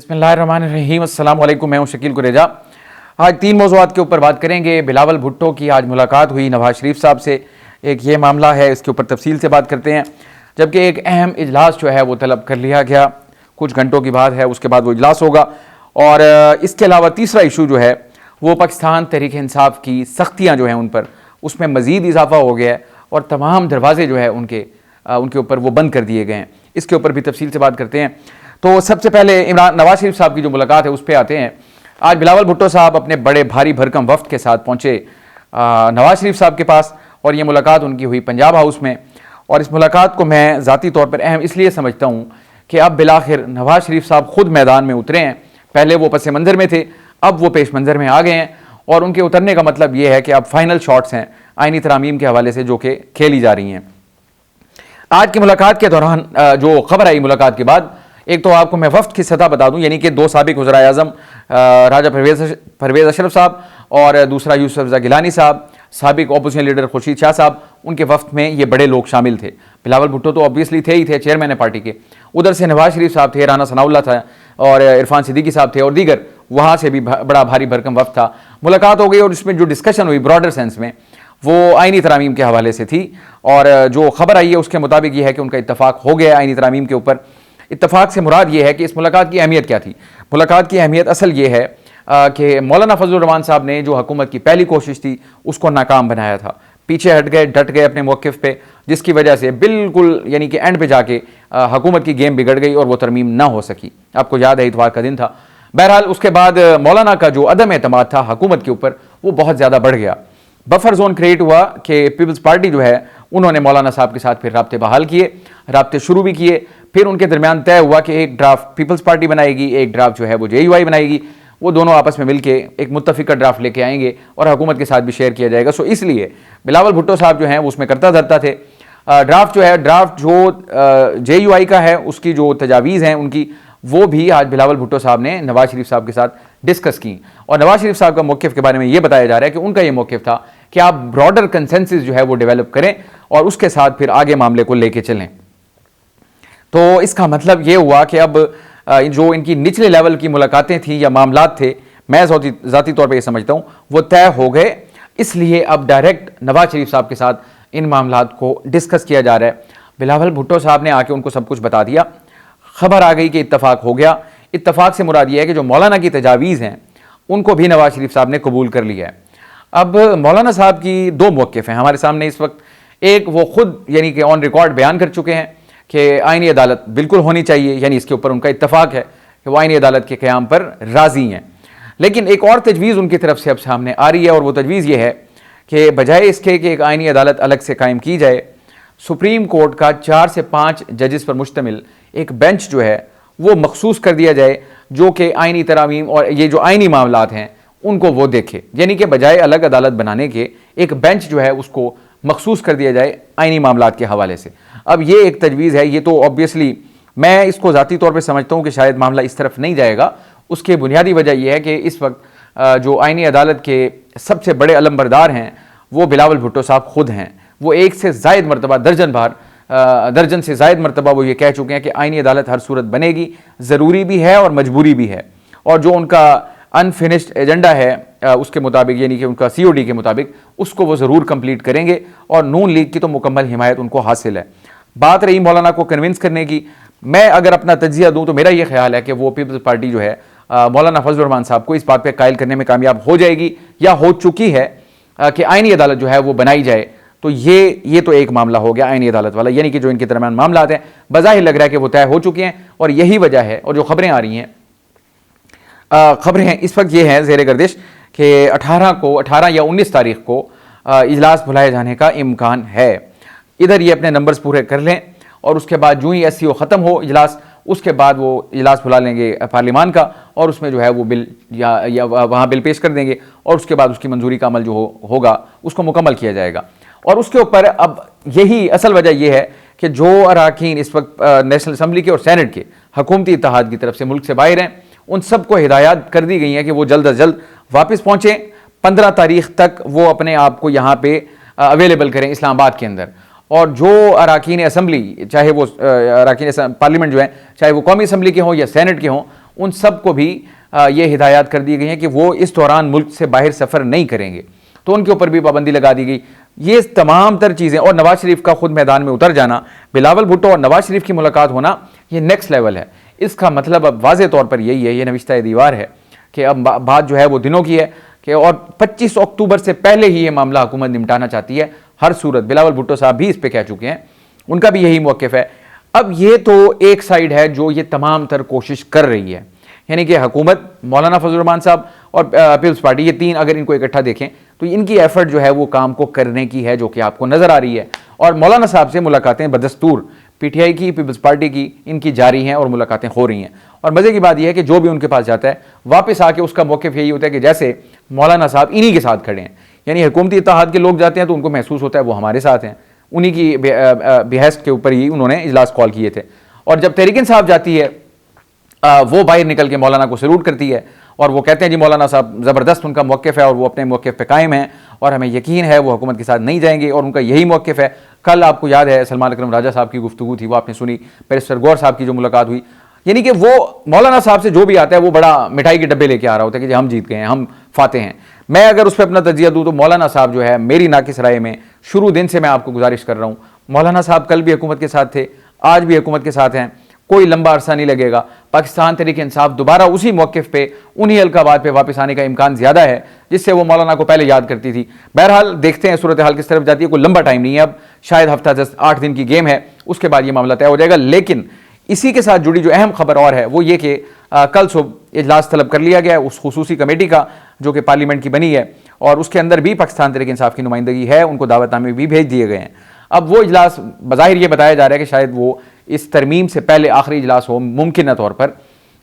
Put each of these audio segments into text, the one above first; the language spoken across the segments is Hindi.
बिस्मिल्लाहिर्रहमानिर्रहीम, अस्सलाम वालेकुम। मैं हूं शकील कुरेजा। आज तीन मौज़ूआत के ऊपर बात करेंगे। बिलावल भुट्टो की आज मुलाकात हुई नवाज शरीफ साहब से, एक ये मामला है, इसके ऊपर तफसील से बात करते हैं। जबकि एक अहम इजलास जो है वो तलब कर लिया गया, कुछ घंटों की बात है, उसके बाद वो इजलास होगा। और इसके अलावा तीसरा इशू जो है वो पाकिस्तान तहरीक इंसाफ की सख्तियाँ जो हैं उन पर, उसमें मज़ीद इजाफा हो गया है और तमाम दरवाजे जो है उनके ऊपर वो बंद कर दिए गए हैं। इसके ऊपर भी तफसील से बात करते हैं। तो सबसे पहले नवाज शरीफ साहब की जो मुलाकात है उस पर आते हैं। आज बिलावल भुट्टो साहब अपने बड़े भारी भरकम वफ्द के साथ पहुंचे नवाज शरीफ साहब के पास, और ये मुलाकात उनकी हुई पंजाब हाउस में। और इस मुलाकात को मैं ज़ाती तौर पर अहम इसलिए समझता हूँ कि अब बिलाखिर नवाज शरीफ साहब खुद मैदान में उतरे हैं। पहले वो पस मंज़र में थे, अब वो पेश मंज़र में आ गए हैं। और उनके उतरने का मतलब ये है कि अब फाइनल शॉट्स हैं आइनी तरामीम के हवाले से जो कि खेली जा रही हैं। आज की मुलाकात के दौरान जो खबर आई मुलाकात के बाद, एक तो आपको मैं वफ्द की सतह बता दूं, यानी कि दो साबिक वज़राए आज़म राजा परवेज़ अशरफ साहब और दूसरा यूसुफ रज़ा गिलानी साहब, साबिक अपोजिशन लीडर खुर्शीद शाह साहब, उनके वफ्द में ये बड़े लोग शामिल थे। बिलावल भुट्टो तो ऑब्वियसली थे ही थे, चेयरमैन है पार्टी के। उधर से नवाज शरीफ साहब थे, राना सनाउल्लाह था और इरफान सिद्दीकी साहब थे, और दीगर वहाँ से भी बड़ा भारी भरकम वफ्द था। मुलाकात हो गई और इसमें जो डिस्कशन हुई ब्रॉडर सेंस में वो आइनी तरामीम के हवाले से थी। और जो खबर आई है उसके मुताबिक ये है कि उनका इत्तफाक हो गया आइनी तरामीम के ऊपर। इत्तफाक से मुराद ये है कि इस मुलाकात की अहमियत क्या थी। मुलाकात की अहमियत असल ये है कि मौलाना फजलुर रहमान साहब ने जो हुकूमत की पहली कोशिश थी उसको नाकाम बनाया था, पीछे हट गए, डट गए अपने मौक़िफ़ पे, जिसकी वजह से बिल्कुल यानी कि एंड पे जाके हुकूमत की गेम बिगड़ गई और वो तरमीम ना हो सकी। आपको याद है इतवार का दिन था। बहरहाल उसके बाद मौलाना का जो अदम एतमाद था हुकूमत के ऊपर वो बहुत ज़्यादा बढ़ गया। बफर जोन क्रिएट हुआ कि पीपल्स पार्टी जो है उन्होंने मौलाना साहब के साथ फिर राब्ते बहाल किए, राब्ते शुरू भी किए। फिर उनके दरमियान तय हुआ कि एक ड्राफ्ट पीपल्स पार्टी बनाएगी, एक ड्राफ्ट जो है वो JUI बनाएगी। वो दोनों आपस में मिलके एक मुत्तफ़िका ड्राफ्ट लेके आएंगे और हुकूमत के साथ भी शेयर किया जाएगा। सो इसलिए बिलावल भुट्टो साहब जो हैं वो उसमें करता धरता थे। ड्राफ्ट जो JUI का है उसकी जो तजावीज़ हैं उनकी, वो भी आज बिलावल भुट्टो साहब ने नवाज शरीफ साहब के साथ डिस्कस की। और नवाज शरीफ साहब का मौक़िफ़ के बारे में ये बताया जा रहा है कि उनका ये मौक़िफ़ था कि आप ब्रॉडर कंसेंसस जो है वो डेवलप करें और उसके साथ फिर आगे मामले को लेके चलें। तो इसका मतलब ये हुआ कि अब जो इनकी निचले लेवल की मुलाकातें थी या मामलात थे, मैं ज़ाती तौर पे ये समझता हूँ वो तय हो गए। इसलिए अब डायरेक्ट नवाज शरीफ साहब के साथ इन मामलात को डिस्कस किया जा रहा है। बिलावल भुट्टो साहब ने आके उनको सब कुछ बता दिया, खबर आ गई कि इत्तफाक हो गया। इत्तफाक से मुराद ये है कि जो मौलाना की तजावीज़ हैं उनको भी नवाज शरीफ साहब ने कबूल कर लिया है। अब मौलाना साहब की दो मौक़िफ़ हैं हमारे सामने इस वक्त। एक वो खुद यानी कि ऑन रिकॉर्ड बयान कर चुके हैं कि आइनी अदालत बिल्कुल होनी चाहिए, यानी इसके ऊपर उनका इत्तफाक है कि वो आइनी अदालत के क़याम पर राज़ी हैं। लेकिन एक और तजवीज़ उनकी तरफ से अब सामने आ रही है, और वो तजवीज़ ये है कि बजाय इसके कि एक आइनी अदालत अलग से कायम की जाए, सुप्रीम कोर्ट का 4 से 5 जजेस पर मुश्तमिल एक बेंच जो है वो मखसूस कर दिया जाए, जो कि आइनी तरामीम और ये जो आइनी मामलात हैं उनको वो देखे। यानी कि बजाय अलग अदालत बनाने के एक बेंच जो है उसको मखसूस कर दिया जाए आइनी मामलात के हवाले से। अब ये एक तजवीज़ है। ये तो ऑब्वियसली मैं इसको ज़ाती तौर पे समझता हूँ कि शायद मामला इस तरफ नहीं जाएगा। उसकी बुनियादी वजह यह है कि इस वक्त जो आइनी अदालत के सबसे बड़े अलमबरदार हैं वो बिलावल भुट्टो साहब खुद हैं। वो एक से ज़ायद मरतबा, दर्जन से ज़ायद मरतबा वो ये कह चुके हैं कि आइनी अदालत हर सूरत बनेगी, ज़रूरी भी है और मजबूरी भी है। और जो उनका अनफिनिश्ड एजेंडा है उसके मुताबिक, यानी कि उनका COD के मुताबिक, उसको वो ज़रूर कंप्लीट करेंगे। और नून लीग की तो मुकम्मल हिमायत उनको हासिल है। बात रही मौलाना को कन्विंस करने की, मैं अगर अपना तज्जिया दूँ तो मेरा ये ख्याल है कि वो पीपल्स पार्टी जो है मौलाना फजलुर रहमान साहब को इस बात पर कायल करने में कामयाब हो जाएगी या हो चुकी है कि आइनी अदालत जो है वो बनाई जाए। तो ये तो एक मामला हो गया आइनी अदालत वाला, यानी कि जो इनके दरमियान मामलात हैं बज़ाहिर लग रहा है कि वो तय हो चुके हैं। और यही वजह है, और जो खबरें आ रही हैं, खबरें हैं इस वक्त ये हैं ज़ेर गर्दिश कि 18 या 19 तारीख को इजलास बुलाए जाने का इम्कान है। इधर ये अपने नंबर्स पूरे कर लें और उसके बाद जो ही SCO ख़त्म हो इजलास, उसके बाद वो इजलास बुला लेंगे पार्लिमान का, और उसमें जो है वो बिल या वहाँ बिल पेश कर देंगे, और उसके बाद उसकी मंजूरी का अमल जो होगा उसको मुकम्मल किया जाएगा। और उसके ऊपर अब यही असल वजह यह है कि जो अरकान इस वक्त नेशनल असम्बली के और सेनेट के हुकूमती इत्तेहाद की तरफ से मुल्क से बाहर हैं, उन सबको हिदायत कर दी गई है कि वो जल्द अज जल्द वापस पहुँचें। 15 तारीख तक वो अपने आप को यहाँ पे अवेलेबल करें इस्लामाबाद के अंदर। और जो अरकान असम्बली, चाहे वो अरकान पार्लियामेंट जो है, चाहे वो कौमी असम्बली के हों या सेनेट के हों, उन सब को भी ये हिदायत कर दी गई हैं कि वो इस दौरान मुल्क से बाहर सफ़र नहीं करेंगे, तो उनके ऊपर भी पाबंदी लगा दी गई। ये तमाम तर चीज़ें, और नवाज शरीफ का खुद मैदान में उतर जाना, बिलावल भुट्टो और नवाज शरीफ की मुलाकात होना, ये नेक्स्ट लेवल है। इसका मतलब अब वाज़े तौर पर यही है, ये नविश्ता दीवार है कि अब बात जो है वो दिनों की है कि और 25 अक्टूबर से पहले ही ये मामला हुकूमत निपटाना चाहती है हर सूरत। बिलावल भुट्टो साहब भी इस पर कह चुके हैं, उनका भी यही मौक़िफ़ है। अब ये तो एक साइड है जो ये तमाम तर कोशिश कर रही है, यानी कि हुकूमत, मौलाना फजल रहमान साहब और पीपल्स पार्टी, ये तीन अगर इनको इकट्ठा देखें तो इनकी एफर्ट जो है वो काम को करने की है, जो कि आपको नज़र आ रही है। और मौलाना साहब से मुलाकातें बदस्तूर पीटीआई की, पीपल्स पार्टी की, इनकी जारी हैं और मुलाकातें हो रही हैं। और मज़े की बात यह है कि जो भी उनके पास जाता है वापस आके उसका मौक़िफ़ यही होता है कि जैसे मौलाना साहब इन्हीं के साथ खड़े हैं, यानी हुकूमती इत्तेहाद के लोग जाते हैं तो उनको महसूस होता है वो हमारे साथ हैं। उन्हीं की बेहस्त के ऊपर ही उन्होंने इजलास कॉल किए थे। और जब तहरीक इंसाफ जाती है वो बाहर निकल के मौलाना को सल्यूट करती है और वो कहते हैं जी मौलाना साहब ज़बरदस्त उनका मौक़िफ़ है और वो अपने मौक़िफ़ पे कायम है और हमें यकीन है वो हुकूमत के साथ नहीं जाएंगे, और उनका यही मौक़िफ़ है। कल आपको याद है सलमान अकरम राजा साहब की गुफ्तगू थी, वो आपने सुनी, बैरिस्टर गौर साहब की जो मुलाकात हुई, यानी कि वो मौलाना साहब से जो भी आता है वो बड़ा मिठाई के डब्बे लेके आ रहा होता है कि जी हम जीत गए हैं, हम फाते हैं। मैं अगर उस पर अपना तजिया दूँ तो मौलाना साहब जो है, मेरी नाकिस राय में, शुरू दिन से मैं आपको गुजारिश कर रहा हूँ, मौलाना साहब कल भी हुकूमत के साथ थे, आज भी हुकूमत के साथ हैं, कोई लंबा अरसा नहीं लगेगा। पाकिस्तान तहरीक इंसाफ दोबारा उसी मौक़िफ़ पे, उन्हीं अलकाबात पे वापस आने का इम्कान ज़्यादा है जिससे वो मौलाना को पहले याद करती थी। बहरहाल देखते हैं सूरत हाल किस तरफ जाती है, कोई लंबा टाइम नहीं है, अब शायद हफ्ता 10-8 दिन की गेम है, उसके बाद ये मामला तय हो जाएगा। लेकिन इसी के साथ जुड़ी जो अहम खबर और है वो ये कि कल सुबह इजलास तलब कर लिया गया है उस खुसूसी कमेटी का जो कि पार्लियामेंट की बनी है, और उसके अंदर भी पाकिस्तान तहरीक इंसाफ की नुमाइंदगी है, उनको दावतनामे भी भेज दिए गए हैं। अब वो इजलास बज़ाहिर ये बताया जा रहा है कि शायद वो इस तरमीम से पहले आखिरी इजलास हो मुमकिन तौर पर,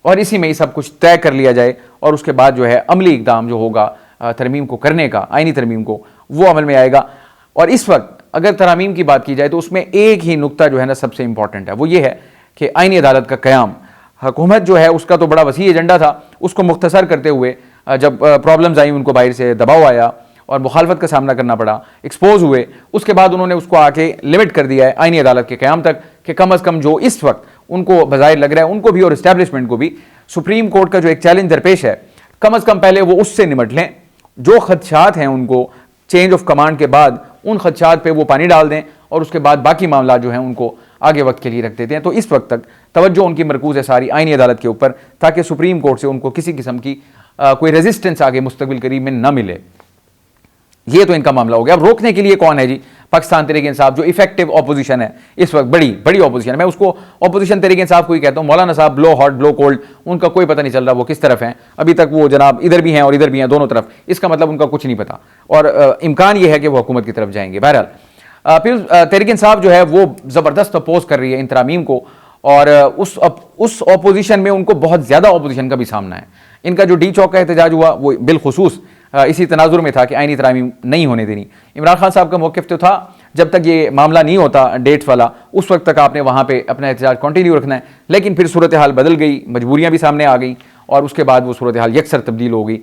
और इसी में ये सब कुछ तय कर लिया जाए और उसके बाद जो है अमली इकदाम जो होगा तरमीम को करने का, आइनी तरमीम को, वो अमल में आएगा। और इस वक्त अगर तरमीम की बात की जाए तो उसमें एक ही नुक्ता जो है ना सबसे इंपॉर्टेंट है, वो ये है कि आइनी अदालत का क़याम। हुकूमत जो है उसका तो बड़ा वसी एजेंडा था, उसको मुख्तसर करते हुए जब प्रॉब्लम्स आई, उनको बाहर से दबाव आया और मुखालफत का सामना करना पड़ा, एक्सपोज हुए, उसके बाद उन्होंने उसको आके लिमिट कर दिया है आइनी अदालत के क़याम तक कि कम अज़ कम जो इस वक्त उनको बज़ाहिर लग रहा है, उनको भी और इस्टेब्लिशमेंट को भी, सुप्रीम कोर्ट का जो एक चैलेंज दरपेश है, कम अज़ कम पहले वो उससे निमट लें। जो खदशात हैं उनको चेंज ऑफ कमांड के बाद उन खदशात पे वो पानी डाल दें और उसके बाद बाकी मामला जो हैं उनको आगे वक्त के लिए रख देते हैं। तो इस वक्त तक तवज्जो उनकी मरकूज़ है सारी आइनी अदालत के ऊपर, ताकि सुप्रीम कोर्ट से उनको किसी किस्म की कोई रेजिस्टेंस आगे मुस्तकबिल करीब में न मिले। ये तो इनका मामला हो गया। अब रोकने के लिए कौन है जी? पाकिस्तान तहरीक इंसाफ, जो इफेक्टिव ऑपोजिशन है इस वक्त, बड़ी ऑपोजिशन है। मैं उसको ऑपोजिशन तहरीक इंसाफ को ही कहता हूँ। मौलाना साहब ब्लो हॉट ब्लो कोल्ड, उनका कोई पता नहीं चल रहा वो किस तरफ हैं। अभी तक वो जनाब इधर भी हैं और इधर भी हैं, दोनों तरफ। इसका मतलब उनका कुछ नहीं पता, और इम्कान ये है कि वो हुकूमत की तरफ जाएंगे। बहरहाल फिर तहरीक इंसाफ जो है वो ज़बरदस्त अपोज कर रही है इन तरामीम को, और उस ऑपोजिशन में उनको बहुत ज़्यादा ऑपोजिशन का भी सामना है। इनका जो डी चौक का एहतजाज हुआ वो बिलखुसूस इसी तनाजुर में था कि आइनी तरामीम नहीं होने देनी। इमरान खान साहब का मौक़िफ़ तो था जब तक ये मामला नहीं होता डेट्स वाला, उस वक्त तक आपने वहाँ पे अपना एहतजाज कंटिन्यू रखना है। लेकिन फिर सूरत हाल बदल गई, मजबूरियाँ भी सामने आ गई, और उसके बाद वो सूरत हाल यकसर तब्दील हो गई।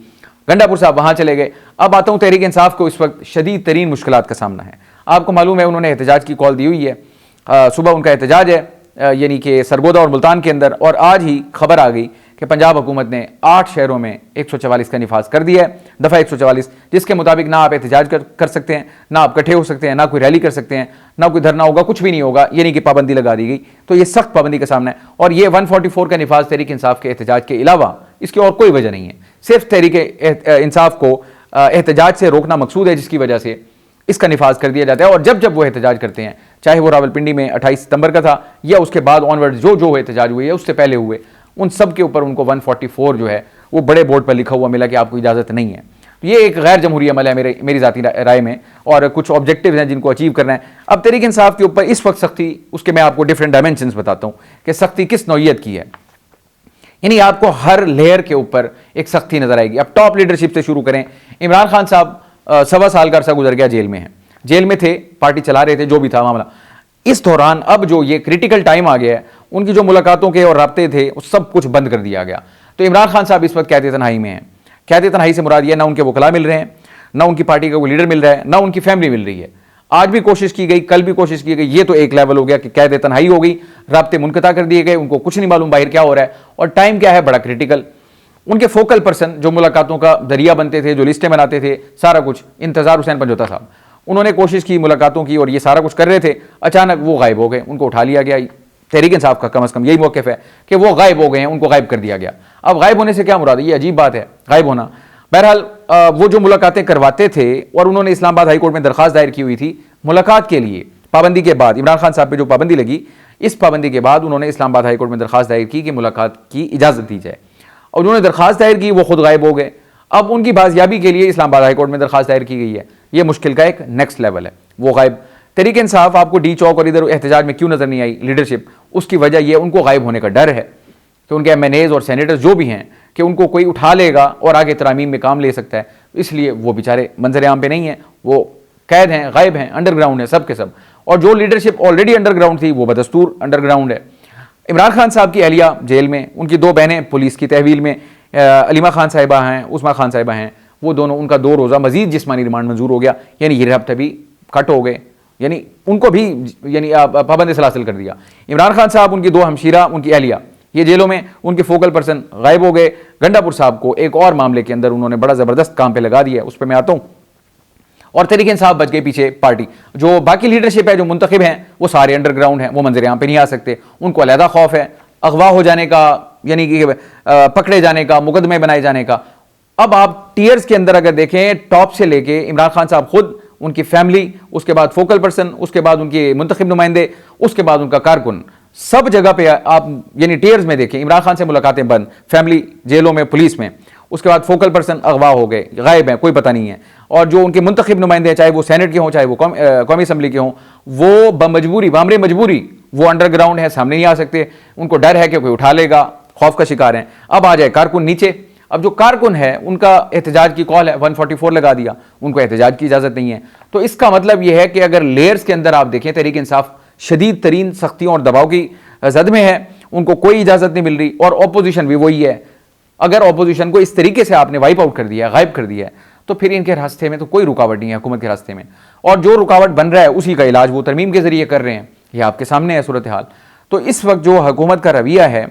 गंडापुर साहब वहाँ चले गए। अब आता हूँ तहरीक इंसाफ को इस वक्त शदीद तरीन मुश्किलात का सामना है। आपको मालूम है उन्होंने एहतजाज की कॉल दी हुई है, सुबह उनका एहतजाज है यानी कि सरगोदा और मुल्तान के अंदर, और आज ही खबर आ गई कि पंजाब हुकूमत ने 8 शहरों में 144 का निफाज कर दिया है, दफ़ा 144, जिसके मुताबिक ना आप एहतजाज कर सकते हैं, ना आप इकट्ठे हो सकते हैं, ना कोई रैली कर सकते हैं, ना कोई धरना होगा, कुछ भी नहीं होगा, यानी कि पाबंदी लगा दी गई। तो ये सख्त पाबंदी का सामना है, और ये 144 का निफाज तहरीक इंसाफ के एहतजाज के अलावा इसकी और कोई वजह नहीं है। सिर्फ तहरीक इंसाफ को एहतजाज से रोकना मकसूद है, जिसकी वजह से इसका निफाज कर दिया जाता है। और जब जब वो एहतजाज करते हैं, चाहे वो रावलपिंडी में 28 सितंबर का था या उसके बाद ऑनवर्ड जो एहतजाज हुए या उससे पहले हुए, उन सब के ऊपर उनको 144 जो है वो बड़े बोर्ड पर लिखा हुआ मिला कि आपको इजाज़त नहीं है। तो ये एक गैर जमहूरी अमल है मेरी ज़ाती राय में, और कुछ ऑब्जेक्टिव हैं जिनको अचीव करना है। अब तहरीक इंसाफ के ऊपर इस वक्त सख्ती, उसके मैं आपको डिफरेंट डायमेंशंस बताता हूँ कि सख्ती किस नौइयत की है। यानी आपको हर लेयर के ऊपर एक सख्ती नजर आएगी। अब टॉप लीडरशिप से शुरू करें। इमरान खान साहब 1.25 साल का अरसा गुजर गया जेल में है, जेल में थे, पार्टी चला रहे थे, जो भी था मामला। इस दौरान अब जो ये क्रिटिकल टाइम आ गया है, उनकी जो मुलाकातों के और राब्ते थे वो सब कुछ बंद कर दिया गया। तो इमरान खान साहब इस वक्त कैद तन्हाई में हैं। कैद तन्हाई से मुराद ये, ना उनके वकला मिल रहे हैं, ना उनकी पार्टी का कोई लीडर मिल रहा है, ना उनकी फैमिली मिल रही है। आज भी कोशिश की गई, कल भी कोशिश की गई, ये तो एक लेवल हो गया कि कैद तन्हाई हो गई, राब्ते मुनक़ता कर दिए गए, उनको कुछ नहीं मालूम बाहर क्या हो रहा है, और टाइम क्या है बड़ा क्रिटिकल। उनके फोकल पर्सन जो मुलाकातों का जरिया बनते थे, जो लिस्टें बनाते थे, सारा कुछ इंतजार हुसैन पंजोता साहब, उन्होंने कोशिश की मुलाकातों की और ये सारा कुछ कर रहे थे, अचानक वो गायब हो गए, उनको उठा लिया गया। तहरीक इंसाफ का कम से कम यही मौक़िफ़ है कि वो गायब हो गए हैं, उनको गायब कर दिया गया। अब गायब होने से क्या मुराद है, ये अजीब बात है गायब होना। बहरहाल वो जो मुलाकातें करवाते थे और उन्होंने इस्लामाबाद हाई कोर्ट में दरखास्त दायर की हुई थी मुलाकात के लिए, पाबंदी के बाद इमरान खान साहब पे जो पाबंदी लगी, इस पाबंदी के बाद उन्होंने इस्लामाबाद हाई कोर्ट में दरखास्त दायर की कि मुलाकात की इजाज़त दी जाए, और उन्होंने दरखास्त दायर की, वो खुद गायब हो गए। अब उनकी बाजियाबी के लिए इस्लामाबाद हाई कोर्ट में दरखास्त दायर की गई है, ये मुश्किल का एक नेक्स्ट लेवल है, वो गायब। तहरीक इंसाफ आपको डी चौक और इधर एहतजाज में क्यों नजर नहीं आई लीडरशिप, उसकी वजह यह उनको गायब होने का डर है कि उनके MNAs और सेनेटर्स जो भी हैं कि उनको कोई उठा लेगा और आगे तरामीम में काम ले सकता है, इसलिए वो बेचारे मंजर आम पे नहीं है, वो कैद हैं, गायब हैं, अंडरग्राउंड है सब के सब। और जो लीडरशिप ऑलरेडी अंडरग्राउंड थी वो बदस्तूर अंडरग्राउंड है। इमरान खान साहब की अहलिया जेल में, उनकी 2 बहनें पुलिस की तहवील में, अलीमा खान साहिबा हैं, उस्मा खान साहिबा हैं, वो दोनों, उनका 2 रोज़ा मजीद जिस्मानी रिमांड मंजूर हो गया, यानी ये रब्ते भी कट हो गए, यानी उनको भी यानी पाबंद सलासिल कर दिया। इमरान खान साहब, उनकी 2 हमशीरा, उनकी अहलिया, ये जेलों में, उनके फोकल पर्सन गायब हो गए। गंडापुर साहब को एक और मामले के अंदर उन्होंने बड़ा ज़बरदस्त काम पे लगा दिया, उस पर मैं आता हूँ। और तहरीक इंसाफ बच गए पीछे पार्टी, जो बाकी लीडरशिप है, जो मुंतखब हैं, वो सारे अंडरग्राउंड हैं, वो मंजर आम पे नहीं आ सकते, उनको अलहदा खौफ है अगवा हो जाने का, यानी कि पकड़े जाने का, मुकदमे बनाए जाने का। अब आप टीयर्स के अंदर अगर देखें, टॉप से लेके इमरान खान साहब खुद, उनकी फैमिली, उसके बाद फोकल पर्सन, उसके बाद उनके मुंतखब नुमाइंदे, उसके बाद उनका कारकुन, सब जगह पे आप यानी टीयर्स में देखें, इमरान खान से मुलाकातें बंद, फैमिली जेलों में, पुलिस में, उसके बाद फोकल पर्सन अगवा हो गए, गायब हैं, कोई पता नहीं है। और जो उनके मुंतखब नुमाइंदे हैं, चाहे वो सेनेट के हों, चाहे वो कौमी असम्बली के हों, वो बमजबूरी, बामरे मजबूरी, वो अंडरग्राउंड है, सामने नहीं आ सकते, उनको डर है कि कोई उठा लेगा, खौफ का शिकार है। अब आ जाए कारकुन नीचे, अब जो कारकुन है उनका एहतजाज की कॉल है, 144 लगा दिया, उनको एहतजाज की इजाज़त नहीं है। तो इसका मतलब यह है कि अगर लेयर्स के अंदर आप देखें, तहरीक इंसाफ शदीद तरीन सख्तियों और दबाव की जद में है, उनको कोई इजाज़त नहीं मिल रही, और अपोजिशन भी वही है। अगर अपोजिशन को इस तरीके से आपने वाइप आउट कर दिया, गायब कर दिया है, तो फिर इनके रास्ते में तो कोई रुकावट नहीं है हुकूमत के रास्ते में, और जो रुकावट बन रहा है उसी का इलाज वो तरमीम के जरिए कर रहे हैं। ये आपके सामने है सूरत हाल। तो इस वक्त जो हुकूमत का रवैया है,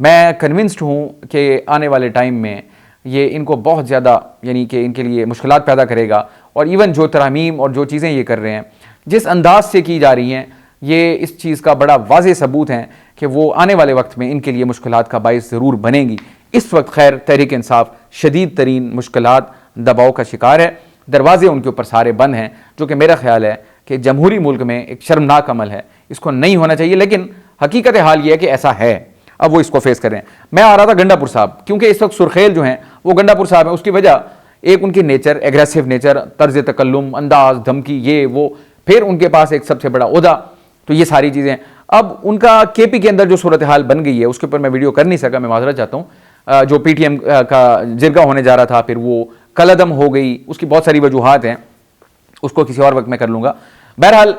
मैं कन्विंस्ड हूँ कि आने वाले टाइम में ये इनको बहुत ज़्यादा यानी कि इनके लिए मुश्किलात पैदा करेगा। और इवन जो तरमीम और जो चीज़ें ये कर रहे हैं, जिस अंदाज से की जा रही हैं, ये इस चीज़ का बड़ा वाज़ेह सबूत है कि वो आने वाले वक्त में इनके लिए मुश्किलात का बाइस ज़रूर बनेंगी। इस वक्त खैर तहरीक इंसाफ शदीद तरीन मुश्किलात, दबाव का शिकार है, दरवाजे उनके ऊपर सारे बंद हैं, जो कि मेरा ख्याल है कि जमहूरी मुल्क में एक शर्मनाक अमल है, इसको नहीं होना चाहिए, लेकिन हकीकत हाल ये है कि ऐसा है। अब वो इसको फेस कर रहे हैं। मैं आ रहा था गंडापुर साहब, क्योंकि इस वक्त सुरखेल जो हैं वो गंडापुर साहब हैं, उसकी वजह एक उनकी नेचर, एग्रेसिव नेचर, तर्ज तकल्लुम, अंदाज, धमकी, ये वो, फिर उनके पास एक सबसे बड़ा ओहदा, तो ये सारी चीज़ें। अब उनका KP के अंदर जो सूरत हाल बन गई है, उसके ऊपर मैं वीडियो कर नहीं सका, मैं माजरत चाहता हूँ। जो PTM का जिरगा होने जा रहा था, फिर वो कलअदम हो गई, उसकी बहुत सारी वजूहात हैं, उसको किसी और वक्त में कर लूँगा। बहरहाल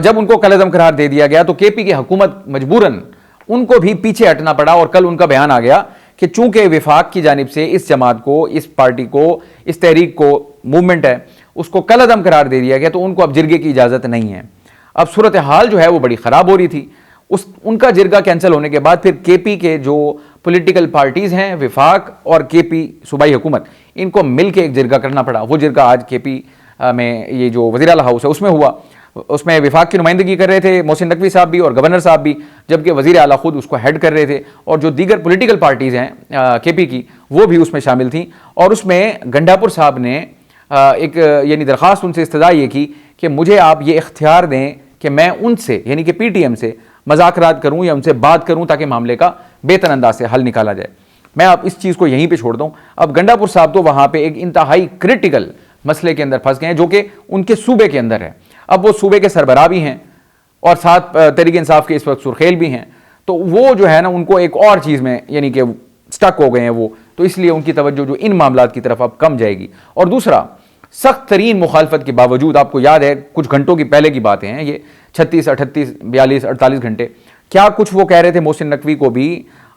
जब उनको कलअदम करार दे दिया गया, तो KP की हुकूमत मजबूरन उनको भी पीछे हटना पड़ा, और कल उनका बयान आ गया कि चूंकि विफाक की जानिब से इस जमात को, इस पार्टी को, इस तहरीक को, मूवमेंट है, उसको कलअदम करार दे दिया गया, तो उनको अब जिरगे की इजाज़त नहीं है। अब सूरत हाल जो है वो बड़ी ख़राब हो रही थी। उनका जिरगा कैंसिल होने के बाद फिर KP के जो पॉलिटिकल पार्टीज़ हैं, विफाक और KP सूबाई हुकूमत, इनको मिल के एक जिरगा करना पड़ा। वो जिरगा आज KP में ये जो वज़ीर आला हाउस है उसमें हुआ। उसमें विफाक की नुमाइंदगी कर रहे थे मोहसिन नकवी साहब भी और गवर्नर साहब भी, जबकि वज़ीर आला खुद उसको हेड कर रहे थे, और जो दीगर पॉलिटिकल पार्टीज़ हैं KP की, वो भी उसमें शामिल थी। और उसमें गंडापुर साहब ने एक यानी दरख्वास्त उनसे इस्तदा ये की कि मुझे आप ये इख्तियार दें कि मैं उनसे यानी कि PTM से मज़ाकरात करूँ या उनसे बात करूँ, ताकि मामले का बेहतर अंदाज से हल निकाला जाए। मैं आप इस चीज़ को यहीं पर छोड़ दूँ। अब गंडापुर साहब तो वहाँ पर एक इंतहाई क्रिटिकल मसले के अंदर फंस गए हैं, जो कि उनके सूबे के अंदर है। अब वो सूबे के सरबराह भी हैं और साथ तहरीक इंसाफ के इस वक्त सुरखेल भी हैं, तो वो जो है ना, उनको एक और चीज़ में यानी कि स्टक हो गए हैं वो, तो इसलिए उनकी तवज्जो जो इन मामलात की तरफ अब कम जाएगी। और दूसरा, सख्त तरीन मुखालफत के बावजूद, आपको याद है कुछ घंटों की पहले की बातें हैं ये, 36, 38, 42, 48 घंटे, क्या कुछ वो कह रहे थे मोहसिन नकवी को भी,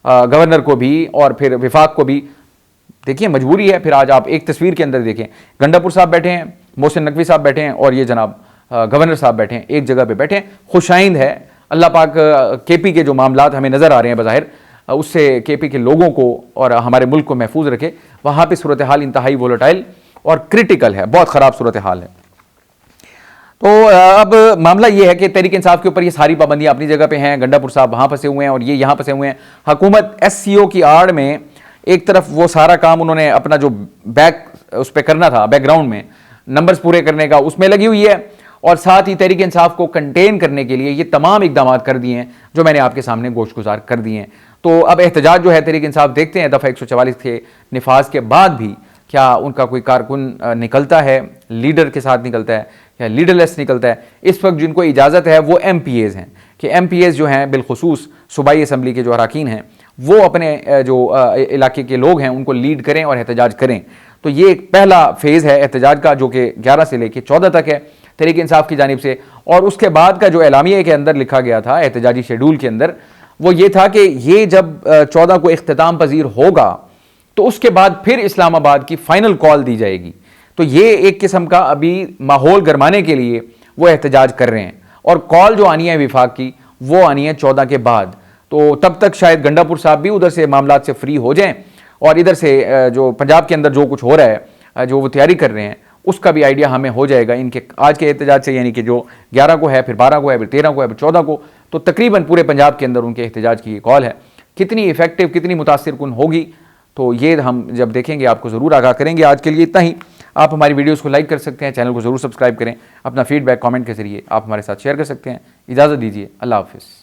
गवर्नर को भी, और फिर विफाक को भी। देखिए मजबूरी है। फिर आज आप एक तस्वीर के अंदर देखें, गंडापुर साहब बैठे हैं, मोहसिन नकवी साहब बैठे हैं, और ये जनाब गवर्नर साहब बैठे हैं, एक जगह पे बैठे हैं, खुशाइंद है। अल्लाह पाक केपी के जो मामलात हमें नज़र आ रहे हैं बज़ाहिर, उससे केपी के लोगों को और हमारे मुल्क को महफूज रखे। वहाँ पे सूरत हाल इंतहाई वोलेटाइल और क्रिटिकल है, बहुत ख़राब सूरत हाल है। तो अब मामला ये है कि तहरीक इंसाफ के ऊपर ये सारी पाबंदियां अपनी जगह पे हैं, गंडापुर साहब वहाँ फंसे हुए हैं और ये यहाँ फंसे हुए हैं। हुकूमत SCO की आड़ में एक तरफ वो सारा काम उन्होंने अपना जो बैक उस पर करना था, बैकग्राउंड में नंबर्स पूरे करने का, उसमें लगी हुई है, और साथ ही तहरीक इंसाफ को कंटेन करने के लिए ये तमाम इकदाम कर दिए हैं जो मैंने आपके सामने गोशगुजार कर दिए हैं। तो अब एहतजाज जो है तहरीक इंसाफ देखते हैं दफ़ा 144 के निफाज के बाद भी क्या उनका कोई कारकुन निकलता है, लीडर के साथ निकलता है या लीडरलेस निकलता है। इस वक्त जिनको इजाज़त है वो MPAs हैं कि MPAs जो हैं बिलखुसूस सूबाई असम्बली के जो अरकान हैं वो अपने जो इलाके के लोग हैं उनको लीड करें और एहतजाज करें। तो ये एक पहला फेज़ है एहतजाज का जो कि 11 से लेकर 14 तक है तहरीक इंसाफ की जानिब से। और उसके बाद का जो एलामिया के अंदर लिखा गया था एहतजाजी शेड्यूल के अंदर, वो ये था कि ये जब 14 को इख्तिताम पजीर होगा तो उसके बाद फिर इस्लामाबाद की फाइनल कॉल दी जाएगी। तो ये एक किस्म का अभी माहौल गरमाने के लिए वो एहतजाज कर रहे हैं, और कॉल जो आनी है विफाक की वो आनी है 14 के बाद। तो तब तक शायद गंडापुर साहब भी उधर से मामलात से फ्री हो जाएं और इधर से जो पंजाब के अंदर जो कुछ हो रहा है, जो वो तैयारी कर रहे हैं, उसका भी आइडिया हमें हो जाएगा इनके आज के एहतजाज से। यानी कि जो 11 को है, फिर 12 को है, फिर 13 को है, फिर 14 को, तो तकरीबन पूरे पंजाब के अंदर उनके एहतजाज की कॉल है। कितनी इफेक्टिव, कितनी मुतासिर कुन होगी, तो ये हम जब देखेंगे आपको ज़रूर आगाह करेंगे। आज के लिए इतना ही। आप हमारी वीडियोस को लाइक कर सकते हैं, चैनल को ज़रूर सब्सक्राइब करें, अपना फीडबैक कमेंट के ज़रिए आप हमारे साथ शेयर कर सकते हैं। इजाज़त दीजिए, अल्लाह हाफ़िज़।